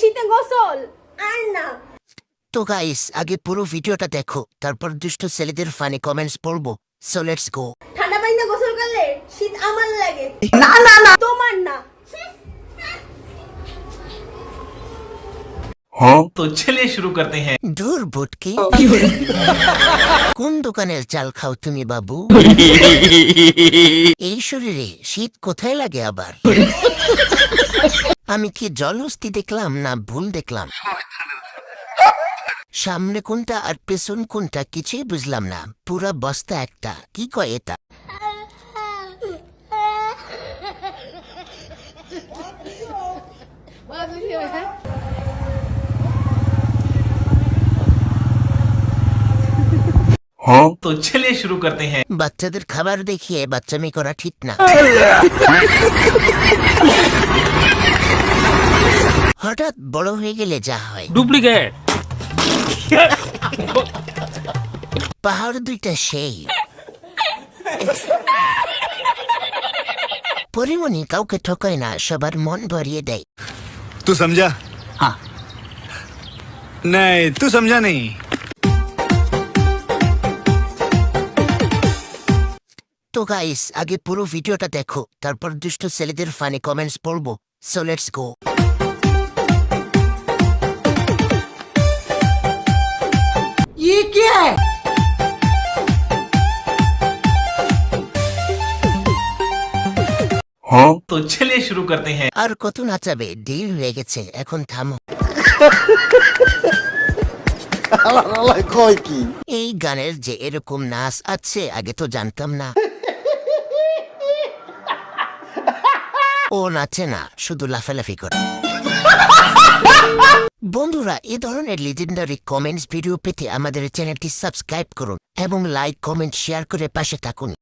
শীতে গোসল আর না। তো গাইস আগে পুরো ভিডিওটা দেখো, তারপর দুষ্ট ছেলেদের ফানি কমেন্টস পড়বো। So let's go. ঠান্ডা পানিতে গোসল করলে শীত আমার লাগে, না না না তোমার না। तो चलिए शुरू करते हैं। দূর বুটকি, কোন দোকানের চাল খাও তুমি বাবু? এই শরীরে শীত কোথায় লাগে আবার? আমি কি জলহস্তি দেখলাম না ভুল দেখলাম? সামনে কোনটা আর পেছন কোনটা কিছুই বুঝলাম না, পুরা বস্তা একটা। কি কয় এটা? तो चलिए शुरू करते हैं। বাচ্চাদের খাবার দেখিয়ে বাচ্চামি করা ঠিক না। হঠাৎ বড় হয়ে গেলে যা হয়, ডুপ্লিকেট। পাহাড় দুইটা সেই। পরিমণি কাউকে ঠকায় না, সবার মন ভরিয়ে দেয়। तू समझा? हाँ। नहीं, तू समझा नहीं। তো গাইস আগে পুরো ভিডিওটা দেখো, তারপর দুষ্ট ছেলেদের ফানি কমেন্টস পড়বো। So let's go. ये क्या है? तो चलिए शुरू करते हैं। আর কত নাচাবে, ডিল হয়ে গেছে, এখন থামো। এই গানের যে এরকম নাচ আছে আগে তো জানতাম না। ও নাচে না, শুধু লাফালাফি করে। বন্ধুরা, এই ধরনের লিজেন্ডারি কমেন্টস ভিডিও পেতে আমাদের চ্যানেলটি সাবস্ক্রাইব করুন এবং লাইক কমেন্ট শেয়ার করে পাশে থাকুন।